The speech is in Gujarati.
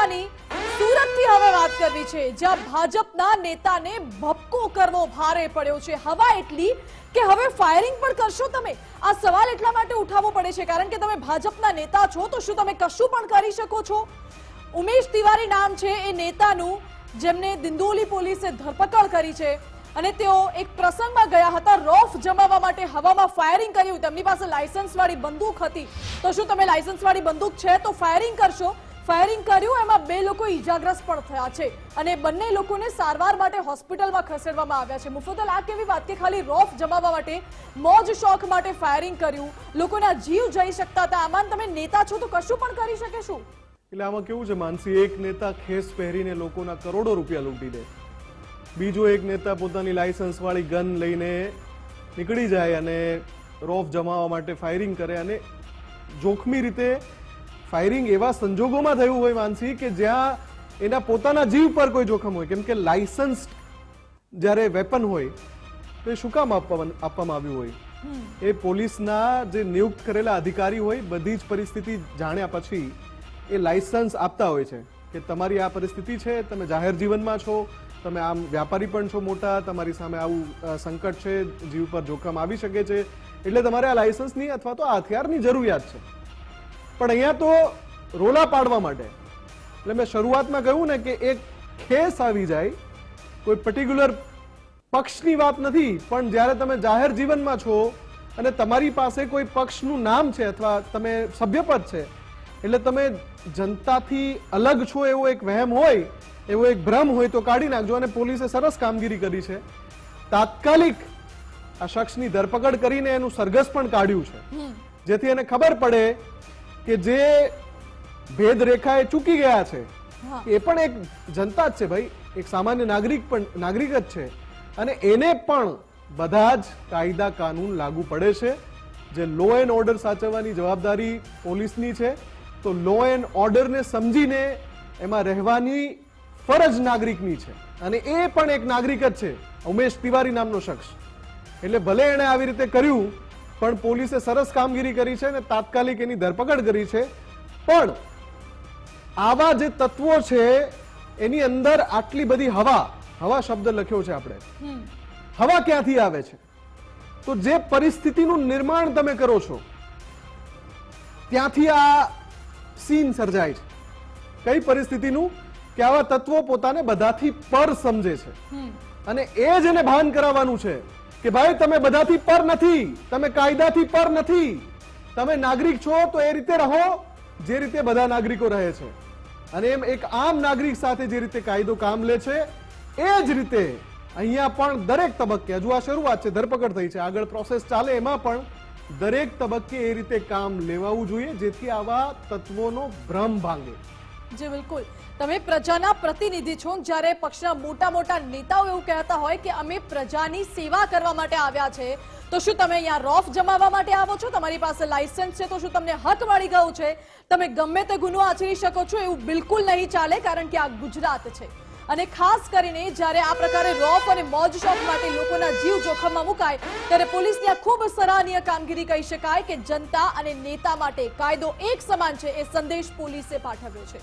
મહત્વની સુરતથી હવે વાત કરવી છે, જ્યાં ભાજપના નેતાને ભપકો કરવો ભારે પડ્યો છે। હવા એટલી કે હવે ફાયરિંગ પણ કરશો તમે? આ સવાલ એટલા માટે ઉઠાવવો પડે છે કારણ કે તમે ભાજપના નેતા છો, તો શું તમે કશું પણ કરી શકો છો? ઉમેશ તિવારી નામ છે એ નેતાનું, જેમને દિંડોલી પોલીસે ધરપકડ કરી છે અને તેઓ એક પ્રસંગમાં ગયા હતા, રોફ જમાવવા માટે હવામાં ફાયરિંગ કર્યું। તેમની પાસે લાયસન્સ વાળી બંદૂક હતી, તો શું તમે લાયસન્સ વાળી બંદૂક છે તો ફાયરિંગ કરશો? ફાયરિંગ કર્યું, એમાં 2 લોકો ઈજાગ્રસ્ત પણ થયા છે અને બંને લોકોને સારવાર માટે હોસ્પિટલમાં ખસેડવામાં આવ્યા છે। મુફદ્દલ, આ કેવી વાત કે ખાલી રોફ જમાવવા માટે, મોજ શોખ માટે ફાયરિંગ કર્યું, લોકોના જીવ જઈ શકતા હતા। આમાં તમે નેતા છો તો કશું પણ કરી શકે શું? એટલે આમાં કેવું છે માનસી, એક નેતા ખેસ પહેરીને લોકોના કરોડો રૂપિયા લૂંટી દે, બીજો એક નેતા પોતાની લાયસન્સ વાળી ગન લઈને નીકળી જાય અને રોફ જમાવવા માટે ફાયરિંગ કરે, અને જોખમી રીતે ફાયરિંગ એવા સંજોગોમાં થયું હોય માનસી કે જ્યાં એના પોતાના જીવ પર કોઈ જોખમ હોય, કેમ કે લાયસન્સ જ્યારે વેપન હોય તો એ શું કામ આપવામાં આવ્યું હોય? એ પોલીસના જે નિયુક્ત કરેલા અધિકારી હોય, બધી જ પરિસ્થિતિ જાણ્યા પછી એ લાયસન્સ આપતા હોય છે કે તમારી આ પરિસ્થિતિ છે, તમે જાહેર જીવનમાં છો, તમે આમ વ્યાપારી પણ છો મોટા, તમારી સામે આવું સંકટ છે, જીવ પર જોખમ આવી શકે છે, એટલે તમારે આ લાયસન્સની અથવા તો આ હથિયારની જરૂરિયાત છે। પણ અહીંયા તો રોલા પાડવા માટે, એટલે મેં શરૂઆતમાં કહ્યું ને કે એક ખેસ આવી જાય, કોઈ પર્ટિક્યુલર પક્ષની વાત નથી, પણ જ્યારે તમે જાહેર જીવનમાં છો અને તમારી પાસે કોઈ પક્ષનું નામ છે અથવા તમે સભ્યપદ છે, એટલે તમે જનતાથી અલગ છો એવો એક વહેમ હોય, એવો એક ભ્રમ હોય તો કાઢી નાખજો। અને પોલીસે સરસ કામગીરી કરી છે, તાત્કાલિક આ શખ્સની ધરપકડ કરીને એનું સરઘસ પણ કાઢ્યું છે, જેથી એને ખબર પડે કે જે ભેદ રેખાએ ચૂકી ગયા છે એ પણ એક જનતા જ છે ભાઈ, એક સામાન્ય નાગરિક જ છે, અને એને પણ બધા જ કાયદા કાનૂન લાગુ પડે છે। જે લો એન્ડ ઓર્ડર સાચવવાની જવાબદારી પોલીસની છે, તો લો એન્ડ ઓર્ડરને સમજીને એમાં રહેવાની ફરજ નાગરિકની છે, અને એ પણ એક નાગરિક જ છે, ઉમેશ તિવારી નામનો શખ્સ। એટલે ભલે એણે આવી રીતે કર્યું, પણ પોલીસે સરસ કામગીરી કરી છે અને તાત્કાલિક એની ધરપકડ કરી છે। પણ આવા જે તત્વો છે એની અંદર આટલી બધી હવા શબ્દ લખ્યો છે આપણે, હવા ક્યાંથી આવે છે? તો જે પરિસ્થિતિનું નિર્માણ તમે કરો છો ત્યાંથી આ સીન સર્જાય છે। કઈ પરિસ્થિતિનું? કે આવા તત્વો પોતાને બધાથી પર સમજે છે, અને એ જ એને ભાન કરાવવાનું છે કે ભાઈ તમે બધાથી પર નથી, તમે કાયદાથી પર નથી, તમે નાગરિક છો તો એ રીતે રહો જે રીતે બધા નાગરિકો રહે છે, અને એમ એક આમ નાગરિક સાથે જે રીતે કાયદો કામ લે છે એ જ રીતે અહીંયા પણ દરેક તબક્કે, હજુ આ શરૂઆત છે, ધરપકડ થઈ છે, આગળ પ્રોસેસ ચાલે, એમાં પણ દરેક તબક્કે એ રીતે કામ લેવાવું જોઈએ જેથી આવા તત્વોનો ભ્રમ ભાંગે। જી બિલકુલ, તમે પ્રજાના પ્રતિનિધિ છો, જ્યારે પક્ષના મોટા નેતાઓ એવું કહેતા હોય કે અમે પ્રજાની સેવા કરવા માટે આવ્યા છે, તો શું તમે અહીંયા રોફ જમાવવા માટે આવો છો? તમારી પાસે લાયસન્સ છે તો શું તમને હક મળી ગયું છે? તમે ગમે તે ગુનો આચરી શકો છો? એવું બિલકુલ નહીં ચાલે, કારણ કે આ ગુજરાત છે, અને ખાસ કરીને જ્યારે આ પ્રકારે રોફ અને મોજ શોખ માટે લોકોના જીવ જોખમમાં મુકાય, ત્યારે પોલીસની આ ખૂબ સરાહનીય કામગીરી કહી શકાય કે જનતા અને નેતા માટે કાયદો એક સમાન છે, એ સંદેશ પોલીસે પાઠવ્યો છે।